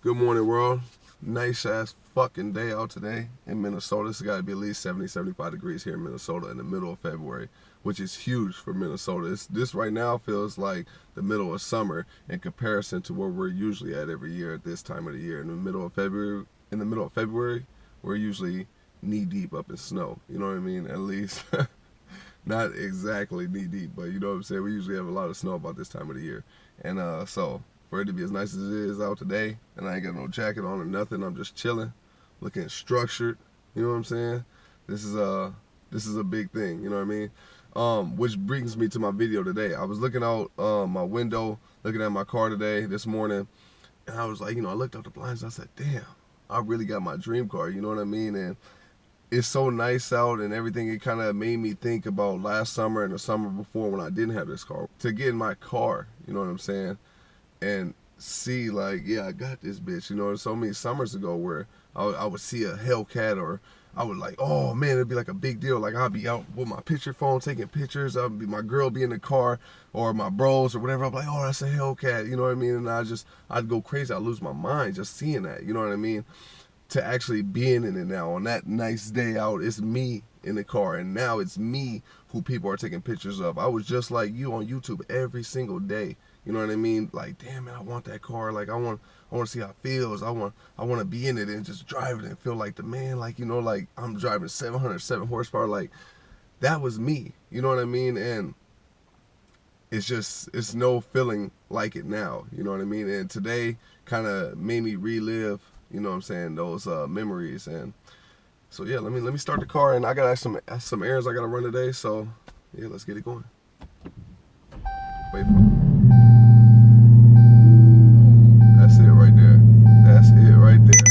Good morning, world. Nice ass fucking day out today in Minnesota. It's got to be at least 70, 75 degrees here in Minnesota in the middle of February, which is huge for Minnesota. This right now feels like the middle of summer in comparison to where we're usually at every year at this time of the year. In the middle of February, we're usually knee deep up in snow. You know what I mean? At least not exactly knee deep, but you know what I'm saying? We usually have a lot of snow about this time of the year. And so for it to be as nice as it is out today, and I ain't got no jacket on or nothing, I'm just chilling, looking structured, you know what I'm saying? This is a big thing, you know what I mean? Which brings me to my video today. I was looking out my window, looking at my car today, this morning, and I was like, I looked out the blinds and I said, damn, I really got my dream car, you know what I mean? And it's so nice out and everything. It kind of made me think about last summer and the summer before when I didn't have this car. To get in my car, you know what I'm saying? And see, like, yeah, I got this bitch. So many summers ago where I would see a Hellcat, or I would like, oh man, it'd be like a big deal. Like I'd be out with my picture phone taking pictures. My girl be in the car, or my bros or whatever. I'm like, oh, that's a Hellcat. You know what I mean? And I'd go crazy. I'd lose my mind just seeing that. You know what I mean? To actually being in it now on that nice day out, it's me in the car, and now it's me who people are taking pictures of. I was just like you on YouTube every single day. You know what I mean? Like, damn man, I want that car. Like I want to see how it feels. I want to be in it and just drive it and feel like the man. Like like I'm driving 707 horsepower. Like that was me. You know what I mean? And it's no feeling like it now. You know what I mean? And today kind of made me relive, you know what I'm saying, those memories. And so yeah, let me start the car, and I got some errands I gotta run today. So yeah, let's get it going. Wait for it. That's it right there. That's it right there.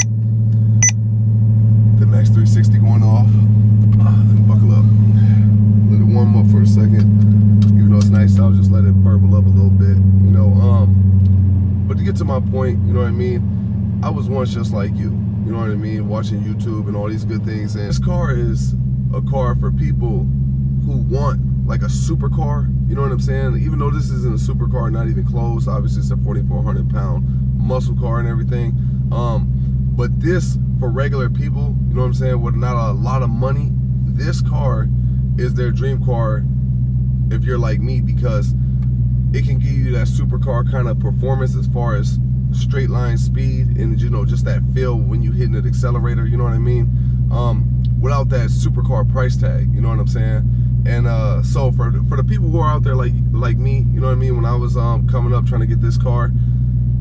The Max 360 going off. Let me buckle up. Let it warm up for a second. Even though it's nice out, just let it burble up a little bit. But to get to my point, you know what I mean? I was once just like you. You know what I mean? Watching YouTube and all these good things. And this car is a car for people who want like a supercar. You know what I'm saying? Even though this isn't a supercar, not even close. Obviously, it's a 4,400 pound muscle car and everything. But this, for regular people, you know what I'm saying, with not a lot of money, this car is their dream car if you're like me, because it can give you that supercar kind of performance as far as straight line speed and just that feel when you hitting the accelerator, you know what I mean, without that supercar price tag, you know what I'm saying. And so for the people who are out there like me, you know what I mean, when I was coming up trying to get this car,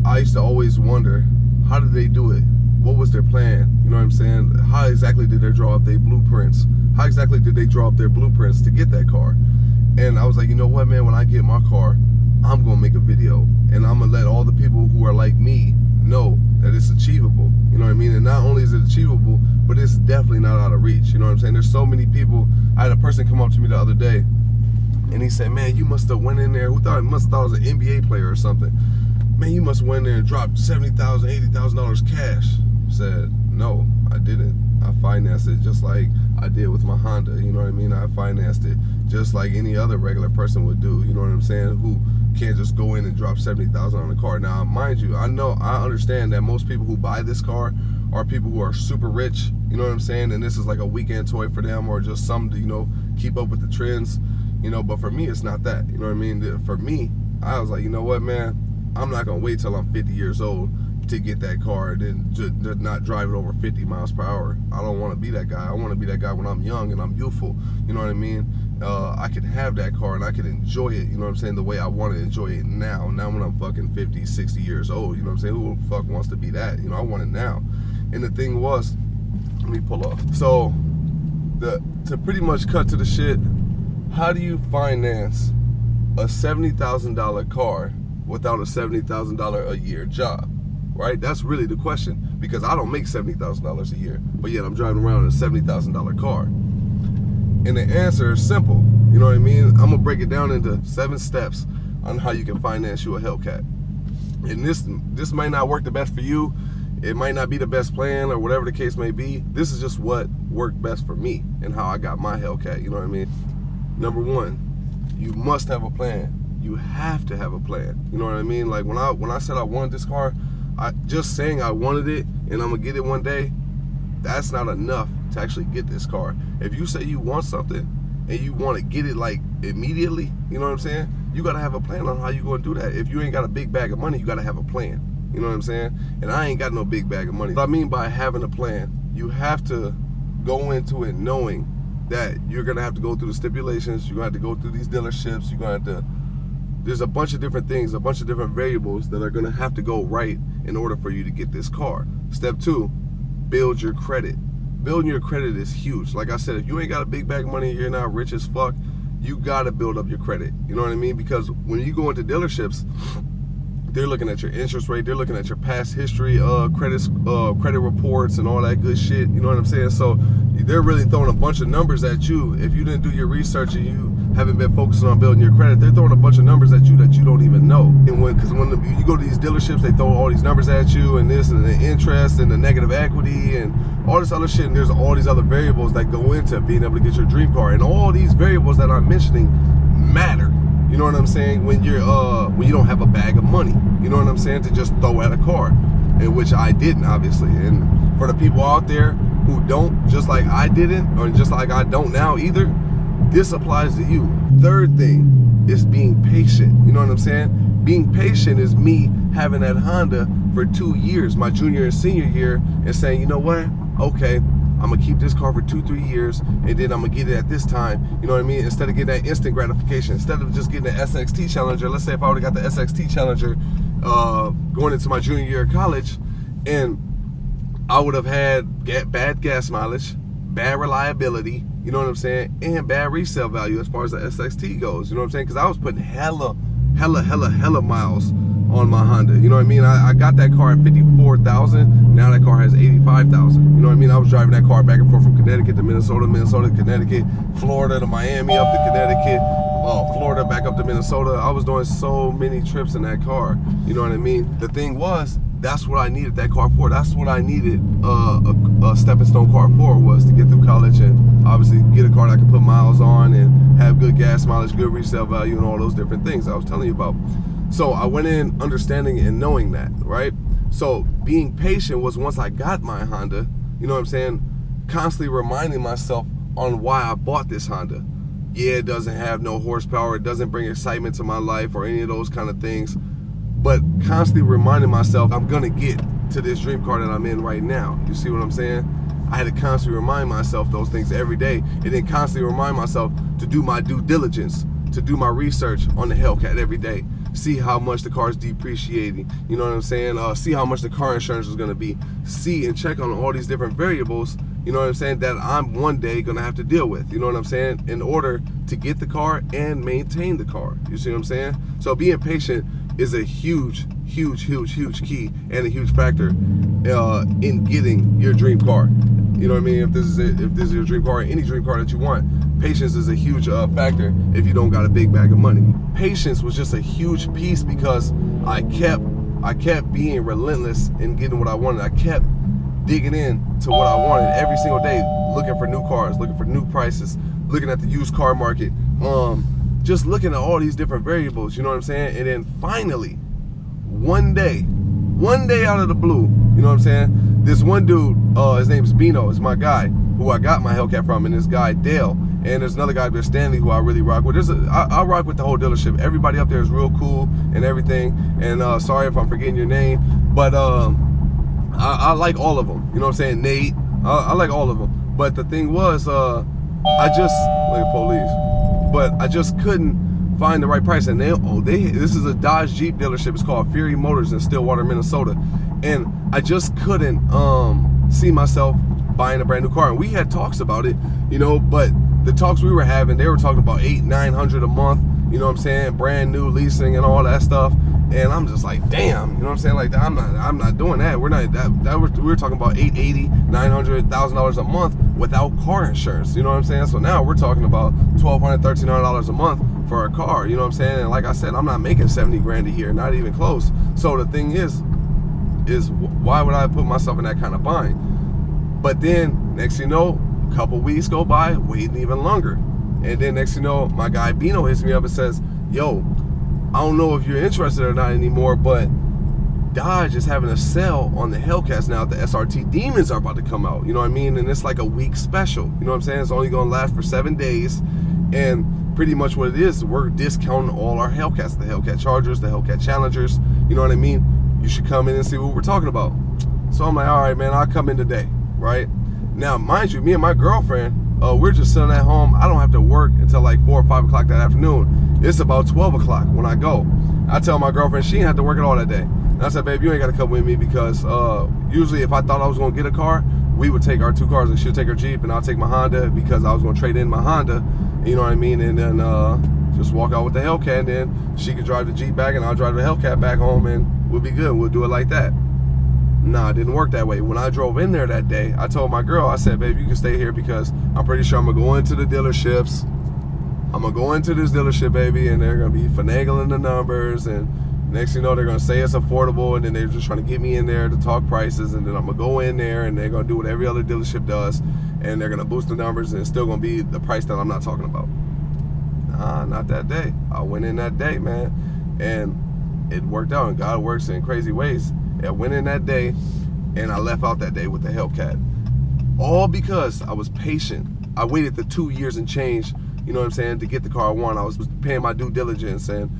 I used to always wonder, how did they do it? What was their plan? You know what I'm saying? How exactly did they draw up their blueprints? How exactly did they draw up their blueprints to get that car? And I was like, you know what, man, when I get my car, I'm gonna make a video, and I'm gonna let all the people who are like me know that it's achievable. You know what I mean? And not only is it achievable, but it's definitely not out of reach. You know what I'm saying? There's so many people. I had a person come up to me the other day, and he said, man, you must have went in there, must have thought I was an NBA player or something. Man, you must have went in there and dropped $70,000, $80,000 cash. I said, no, I didn't. I financed it just like I did with my Honda. You know what I mean? I financed it just like any other regular person would do. You know what I'm saying? Who can't just go in and drop $70,000 on a car. Now, mind you, I understand that most people who buy this car are people who are super rich. You know what I'm saying? And this is like a weekend toy for them, or just something to, keep up with the trends. But for me, it's not that. You know what I mean? For me, I was like, you know what, man? I'm not gonna wait till I'm 50 years old to get that car and then just not drive it over 50 miles per hour. I don't want to be that guy. I want to be that guy when I'm young and I'm youthful. You know what I mean? I can have that car and I can enjoy it, you know what I'm saying, the way I want to enjoy it now. Now when I'm fucking 50, 60 years old, you know what I'm saying? Who the fuck wants to be that? I want it now. And the thing was, let me pull off. So, to pretty much cut to the shit, how do you finance a $70,000 car without a $70,000 a year job, right? That's really the question, because I don't make $70,000 a year, but yet I'm driving around in a $70,000 car. And the answer is simple, you know what I mean? I'm gonna break it down into 7 steps on how you can finance you a Hellcat. And this might not work the best for you. It might not be the best plan, or whatever the case may be. This is just what worked best for me and how I got my Hellcat, you know what I mean? Number 1, you must have a plan. You have to have a plan. You know what I mean? Like when I said I wanted this car, just saying I wanted it and I'm gonna get it one day, that's not enough to actually get this car. If you say you want something and you want to get it like immediately, you know what I'm saying? You gotta have a plan on how you gonna do that. If you ain't got a big bag of money, you gotta have a plan. You know what I'm saying? And I ain't got no big bag of money. What I mean by having a plan, you have to go into it knowing that you're gonna have to go through the stipulations, you're gonna have to go through these dealerships, you're gonna have to, there's a bunch of different things, a bunch of different variables that are gonna have to go right in order for you to get this car. Step 2, build your credit. Building your credit is huge. Like I said, if you ain't got a big bag of money, you're not rich as fuck, you gotta build up your credit. You know what I mean? Because when you go into dealerships, they're looking at your interest rate, they're looking at your past history, credit reports and all that good shit, you know what I'm saying? So they're really throwing a bunch of numbers at you. If you didn't do your research and you haven't been focusing on building your credit, they're throwing a bunch of numbers at you that you don't even know. And because when you go to these dealerships, they throw all these numbers at you, and this and the interest and the negative equity and all this other shit, and there's all these other variables that go into being able to get your dream car. And all these variables that I'm mentioning matter. You know what I'm saying? When you don't have a bag of money, you know what I'm saying, to just throw at a car, in which I didn't, obviously. And for the people out there who don't, just like I didn't, or just like I don't now either, this applies to you. Third thing is being patient. You know what I'm saying? Being patient is me having that Honda for 2 years, my junior and senior year, and saying, you know what? Okay, I'm gonna keep this car for 2-3 years, and then I'm gonna get it at this time. You know what I mean? Instead of getting that instant gratification, instead of just getting the SXT Challenger. Let's say if I would've got the SXT Challenger going into my junior year of college, and I would have had bad gas mileage, bad reliability, you know what I'm saying, and bad resale value as far as the SXT goes. You know what I'm saying? Because I was putting hella miles on my Honda. You know what I mean? I got that car at 54,000. Now that car has 85,000. You know what I mean? I was driving that car back and forth from Connecticut to Minnesota, Minnesota to Connecticut, Florida to Miami, up to Connecticut, Florida back up to Minnesota. I was doing so many trips in that car. You know what I mean? The thing was, that's what I needed that car for. That's what I needed a stepping stone car for, was to get through college and obviously get a car that I could put miles on and have good gas mileage, good resale value, and all those different things I was telling you about. So I went in understanding and knowing that, right? So being patient was, once I got my Honda, you know what I'm saying, constantly reminding myself on why I bought this Honda. Yeah, it doesn't have no horsepower, it doesn't bring excitement to my life or any of those kind of things, but constantly reminding myself I'm gonna get to this dream car that I'm in right now. You see what I'm saying? I had to constantly remind myself those things every day, and then constantly remind myself to do my due diligence, to do my research on the Hellcat every day. See how much the car is depreciating, you know what I'm saying? See how much the car insurance is gonna be. See and check on all these different variables, you know what I'm saying, that I'm one day gonna have to deal with, you know what I'm saying, in order to get the car and maintain the car. You see what I'm saying? So being patient is a huge key and a huge factor in getting your dream car. You know what I mean? If this is your dream car, any dream car that you want, patience is a huge factor if you don't got a big bag of money. Patience was just a huge piece, because I kept being relentless in getting what I wanted. I kept digging in to what I wanted every single day, looking for new cars, looking for new prices, looking at the used car market, just looking at all these different variables, you know what I'm saying? And then finally, one day out of the blue, you know what I'm saying, this one dude, his name's Bino, is my guy who I got my Hellcat from, and this guy Dale, and there's another guy there, Stanley, who I really rock with. I rock with the whole dealership. Everybody up there is real cool and everything, and sorry if I'm forgetting your name, but I like all of them, you know what I'm saying? Nate, I like all of them. But the thing was, I just, like police, but I just couldn't find the right price. And this is a Dodge Jeep dealership. It's called Fury Motors in Stillwater, Minnesota. And I just couldn't see myself buying a brand new car. And we had talks about it, you know, but the talks we were having, they were talking about $800-900 a month, you know what I'm saying, brand new leasing and all that stuff. And I'm just like, damn, you know what I'm saying? Like, I'm not doing that. We're not we're talking about $880-900,000 a month without car insurance. You know what I'm saying? So now we're talking about $1,200-1,300 a month for a car. You know what I'm saying? And like I said, I'm not making 70 grand a year, not even close. So the thing is why would I put myself in that kind of bind? But then next thing you know, a couple weeks go by, waiting even longer. And then next thing you know, my guy Bino hits me up and says, yo, I don't know if you're interested or not anymore, but Dodge is having a sale on the Hellcats now. The SRT Demons are about to come out, you know what I mean? And it's like a week special, you know what I'm saying? It's only gonna last for 7 days, and pretty much what it is, we're discounting all our Hellcats, the Hellcat Chargers, the Hellcat Challengers, you know what I mean? You should come in and see what we're talking about. So I'm like, all right, man, I'll come in today, right? Now, mind you, me and my girlfriend, we're just sitting at home. I don't have to work until like 4 or 5 o'clock that afternoon. It's about 12 o'clock when I go. I tell my girlfriend she didn't have to work at all that day. And I said, babe, you ain't got to come with me because usually if I thought I was going to get a car, we would take our 2 cars, and she'll take her Jeep and I'll take my Honda because I was going to trade in my Honda, you know what I mean? And then just walk out with the Hellcat, and then she could drive the Jeep back and I'll drive the Hellcat back home, and we'll be good. We'll do it like that. Nah, it didn't work that way. When I drove in there that day, I told my girl, I said, babe, you can stay here because I'm pretty sure I'm going to go into the dealerships. I'm going to go into this dealership, baby, and they're going to be finagling the numbers, and next thing you know, they're going to say it's affordable, and then they're just trying to get me in there to talk prices, and then I'm going to go in there, and they're going to do what every other dealership does, and they're going to boost the numbers, and it's still going to be the price that I'm not talking about. Nah, not that day. I went in that day, man, and it worked out, and God works in crazy ways. I went in that day, and I left out that day with the Hellcat. All because I was patient. I waited the 2 years and change, you know what I'm saying, to get the car I want. I was paying my due diligence, and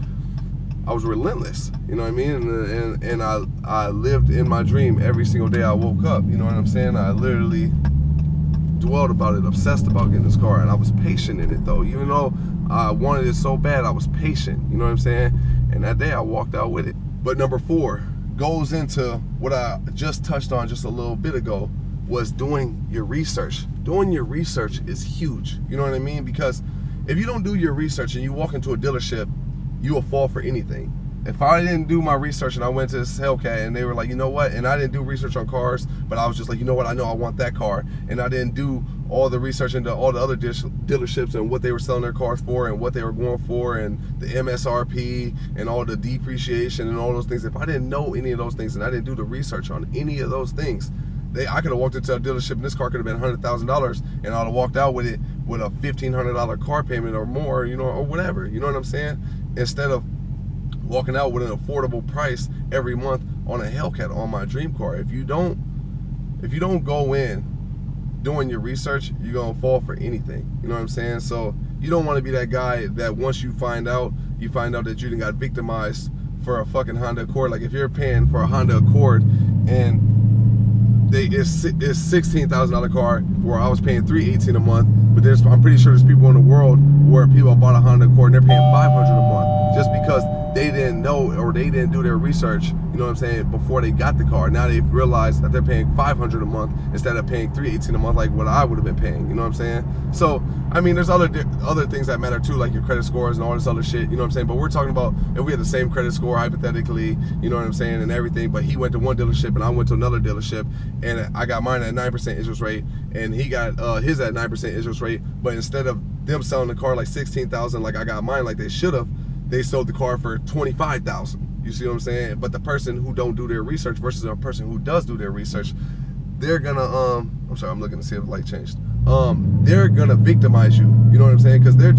I was relentless, you know what I mean? And I lived in my dream every single day I woke up, you know what I'm saying? I literally dwelled about it, obsessed about getting this car, and I was patient in it though. Even though I wanted it so bad, I was patient, you know what I'm saying? And that day I walked out with it. But number 4 goes into what I just touched on just a little bit ago, was doing your research. Doing your research is huge, you know what I mean? Because if you don't do your research and you walk into a dealership, you will fall for anything. If I didn't do my research and I went to this Hellcat and they were like, you know what, and I didn't do research on cars, but I was just like, you know what, I know I want that car, and I didn't do all the research into all the other dealerships and what they were selling their cars for and what they were going for and the MSRP and all the depreciation and all those things. If I didn't know any of those things and I didn't do the research on any of those things, I could have walked into a dealership and this car could have been $100,000, and I'd have walked out with it with a $1,500 car payment or more, you know, or whatever, you know what I'm saying? Instead of walking out with an affordable price every month on a Hellcat, on my dream car. If you don't go in doing your research, you're gonna fall for anything, you know what I'm saying? So you don't want to be that guy that once you find out that you done got victimized for a fucking Honda Accord. Like if you're paying for a Honda Accord and it's $16,000 car where I was paying $318 a month, but I'm pretty sure there's people in the world where people bought a Honda Accord and they're paying $500 a month just because they didn't know or they didn't do their research, you know what I'm saying, before they got the car. Now they've realized that they're paying $500 a month instead of paying $318 a month like what I would have been paying, you know what I'm saying? So, I mean, there's other things that matter too, like your credit scores and all this other shit, you know what I'm saying? But we're talking about if we had the same credit score, hypothetically, you know what I'm saying, and everything, but he went to one dealership and I went to another dealership, and I got mine at 9% interest rate, and he got his at 9% interest rate, but instead of them selling the car like $16,000 like I got mine like they should have, they sold the car for $25,000. You see what I'm saying? But the person who don't do their research versus a person who does do their research, they're gonna I'm sorry, I'm looking to see if the light changed. They're gonna victimize you. You know what I'm saying? Because their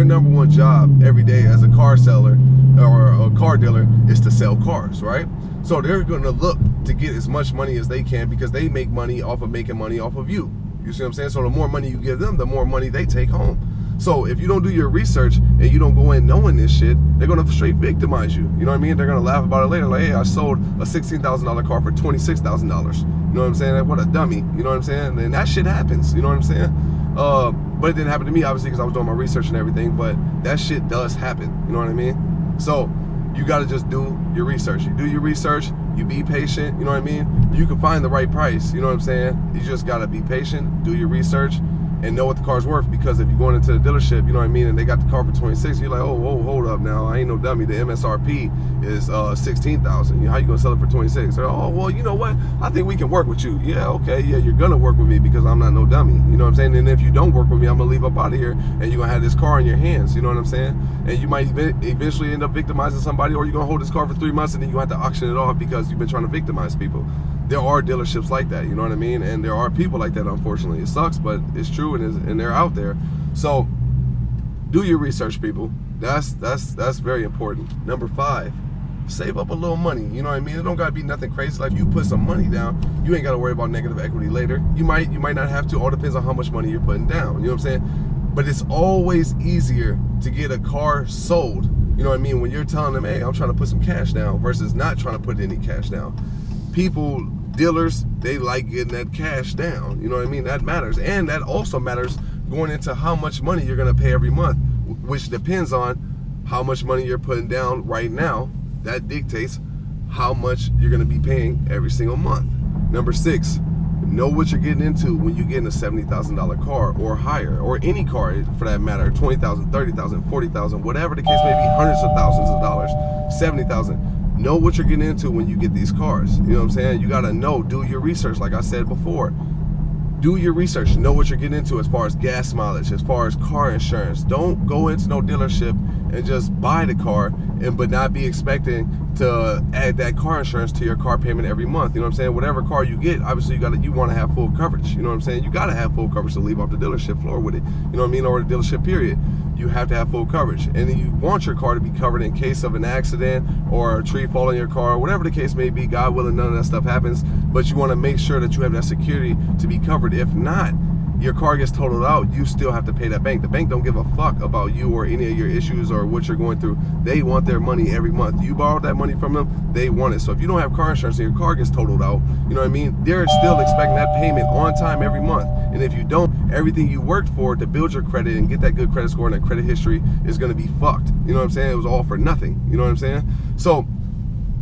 number one job every day as a car seller or a car dealer is to sell cars, right? So they're gonna look to get as much money as they can because they make money off of making money off of you. You see what I'm saying? So the more money you give them, the more money they take home. So if you don't do your research and you don't go in knowing this shit, they're gonna straight victimize you. You know what I mean? They're gonna laugh about it later, like, hey, I sold a $16,000 car for $26,000. You know what I'm saying? What a dummy. You know what I'm saying? And that shit happens. You know what I'm saying? But it didn't happen to me, obviously, because I was doing my research and everything. But that shit does happen. You know what I mean? So you gotta just do your research. You do your research. You be patient. You know what I mean? You can find the right price. You know what I'm saying? You just gotta be patient. Do your research. And know what the car's worth, because if you're going into the dealership, you know what I mean, and they got the car for 26, you're like, oh, whoa, hold up now, I ain't no dummy. The MSRP is 16,000. How you gonna sell it for 26? They're, oh, well, you know what? I think we can work with you. Yeah, okay, yeah, you're gonna work with me because I'm not no dummy. You know what I'm saying? And if you don't work with me, I'm gonna leave up out of here, and you're gonna have this car in your hands. You know what I'm saying? And you might eventually end up victimizing somebody, or you're gonna hold this car for 3 months and then you have to auction it off because you've been trying to victimize people. There are dealerships like that, you know what I mean? And there are people like that, unfortunately. It sucks, but it's true, and they're out there. So do your research, people. That's very important. Number 5, save up a little money. You know what I mean? It don't gotta be nothing crazy. Like, you put some money down, you ain't gotta worry about negative equity later. You might not have to. All depends on how much money you're putting down. You know what I'm saying? But it's always easier to get a car sold, you know what I mean, when you're telling them, hey, I'm trying to put some cash down, versus not trying to put any cash down. People, dealers, they like getting that cash down. You know what I mean? That matters. And that also matters going into how much money you're gonna pay every month, which depends on how much money you're putting down right now. That dictates how much you're gonna be paying every single month. Number 6, know what you're getting into when you get in a $70,000 car or higher, or any car for that matter, 20,000, 30,000, 40,000, whatever the case may be, hundreds of thousands of dollars, 70,000. Know what you're getting into when you get these cars. You know what I'm saying? You gotta know, do your research, like I said before. Do your research, know what you're getting into as far as gas mileage, as far as car insurance. Don't go into no dealership and just buy the car but not be expecting to add that car insurance to your car payment every month. You know what I'm saying? Whatever car you get, obviously you want to have full coverage. You know what I'm saying? You got to have full coverage to leave off the dealership floor with it. You know what I mean? Or the dealership period. You have to have full coverage. And then you want your car to be covered in case of an accident or a tree fall in your car, whatever the case may be. God willing, none of that stuff happens. But you want to make sure that you have that security to be covered. If not, your car gets totaled out, you still have to pay that bank. The bank don't give a fuck about you or any of your issues or what you're going through. They want their money every month. You borrowed that money from them, they want it. So if you don't have car insurance and your car gets totaled out, you know what I mean, they're still expecting that payment on time every month. And if you don't, everything you worked for to build your credit and get that good credit score and that credit history is going to be fucked. You know what I'm saying? It was all for nothing. You know what I'm saying? So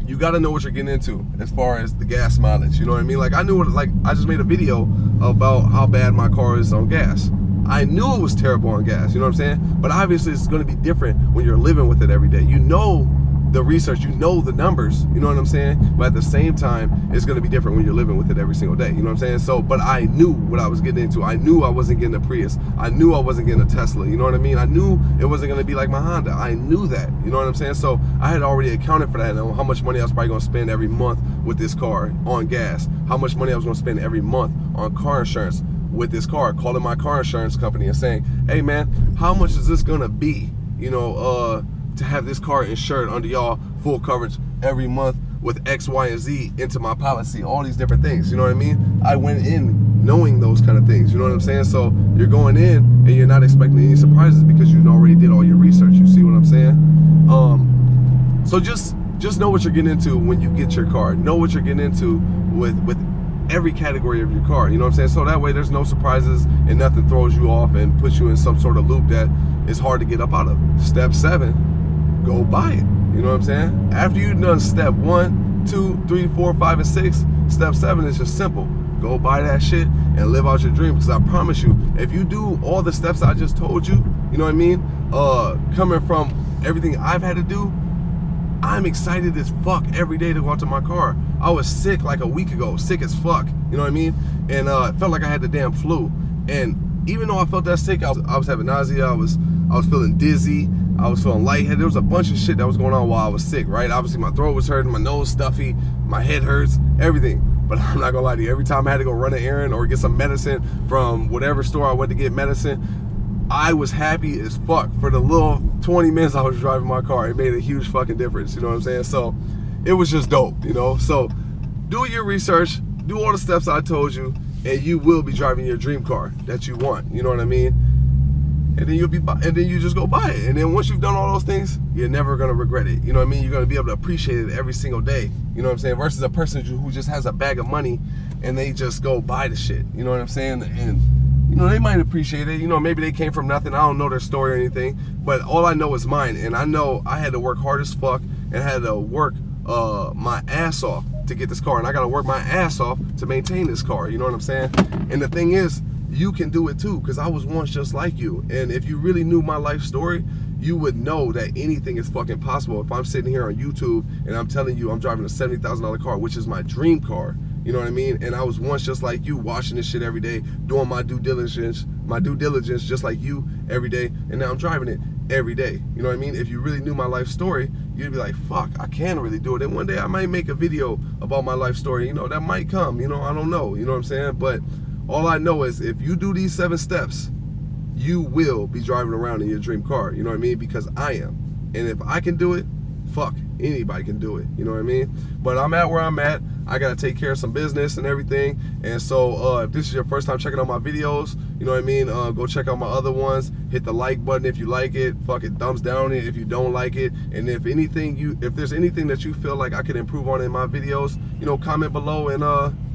you got to know what you're getting into as far as the gas mileage. You know what I mean? Like, I knew what, like, I just made a video about how bad my car is on gas. I knew it was terrible on gas, you know what I'm saying? But obviously it's going to be different when you're living with it every day. You know the research, you know the numbers, you know what I'm saying? But at the same time, it's going to be different when you're living with it every single day, you know what I'm saying? So, but I knew what I was getting into. I knew I wasn't getting a Prius. I knew I wasn't getting a Tesla, you know what I mean? I knew it wasn't going to be like my Honda. I knew that, you know what I'm saying? So I had already accounted for that, and how much money I was probably going to spend every month with this car on gas, how much money I was going to spend every month on car insurance with this car, calling my car insurance company and saying, hey man, how much is this going to be, you know, to have this car insured under y'all full coverage every month with X, Y, and Z into my policy, all these different things, you know what I mean? I went in knowing those kind of things, you know what I'm saying? So you're going in and you're not expecting any surprises because you already did all your research, you see what I'm saying? So just know what you're getting into when you get your car. Know what you're getting into with every category of your car, you know what I'm saying? So that way there's no surprises and nothing throws you off and puts you in some sort of loop that is hard to get up out of. Step 7, go buy it. You know what I'm saying? After you've done step 1, 2, 3, 4, 5, and 6, step 7 is just simple. Go buy that shit and live out your dream. Because I promise you, if you do all the steps I just told you, you know what I mean? Coming from everything I've had to do, I'm excited as fuck every day to go out to my car. I was sick like a week ago, sick as fuck, you know what I mean? And it felt like I had the damn flu. And even though I felt that sick, I was having nausea, I was feeling dizzy, I was feeling lightheaded. There was a bunch of shit that was going on while I was sick, right? Obviously my throat was hurting, my nose stuffy, my head hurts, everything. But I'm not gonna lie to you, every time I had to go run an errand or get some medicine from whatever store I went to get medicine, I was happy as fuck for the little 20 minutes I was driving my car. It made a huge fucking difference, you know what I'm saying? So it was just dope, you know? So do your research, do all the steps I told you, and you will be driving your dream car that you want, you know what I mean? And then you just go buy it. And then once you've done all those things, you're never gonna regret it. You know what I mean? You're gonna be able to appreciate it every single day. You know what I'm saying? Versus a person who just has a bag of money and they just go buy the shit. You know what I'm saying? And you know, they might appreciate it. You know, maybe they came from nothing. I don't know their story or anything, but all I know is mine. And I know I had to work hard as fuck and had to work my ass off to get this car. And I got to work my ass off to maintain this car. You know what I'm saying? And the thing is, you can do it too, because I was once just like you. And if you really knew my life story, you would know that anything is fucking possible. If I'm sitting here on YouTube and I'm telling you I'm driving a $70,000 car, which is my dream car, you know what I mean? And I was once just like you, watching this shit every day, doing my due diligence just like you every day, and now I'm driving it every day. You know what I mean? If you really knew my life story, you'd be like, fuck, I can really do it. And one day I might make a video about my life story, you know, that might come, you know, I don't know, you know what I'm saying? But all I know is if you do these 7 steps, you will be driving around in your dream car, you know what I mean? Because I am. And if I can do it, fuck, anybody can do it, you know what I mean? But I'm at where I'm at. I gotta take care of some business and everything. And so if this is your first time checking out my videos, you know what I mean, go check out my other ones. Hit the like button if you like it. Fuck it, thumbs down it if you don't like it. And if there's anything that you feel like I could improve on in my videos, you know, comment below and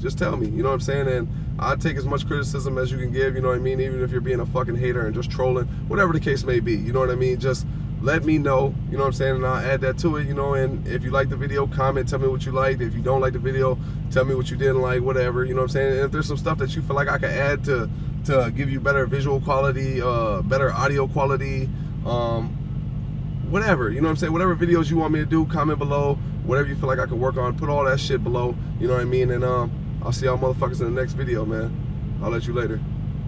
just tell me, you know what I'm saying? And I take as much criticism as you can give, you know what I mean? Even if you're being a fucking hater and just trolling, whatever the case may be, you know what I mean? Just let me know, you know what I'm saying, and I'll add that to it, you know. And if you like the video, comment, tell me what you liked. If you don't like the video, tell me what you didn't like, whatever, you know what I'm saying. And if there's some stuff that you feel like I could add to give you better visual quality, better audio quality, whatever, you know what I'm saying, whatever videos you want me to do, comment below. Whatever you feel like I could work on, put all that shit below, you know what I mean. And I'll see y'all motherfuckers in the next video, man. I'll let you later.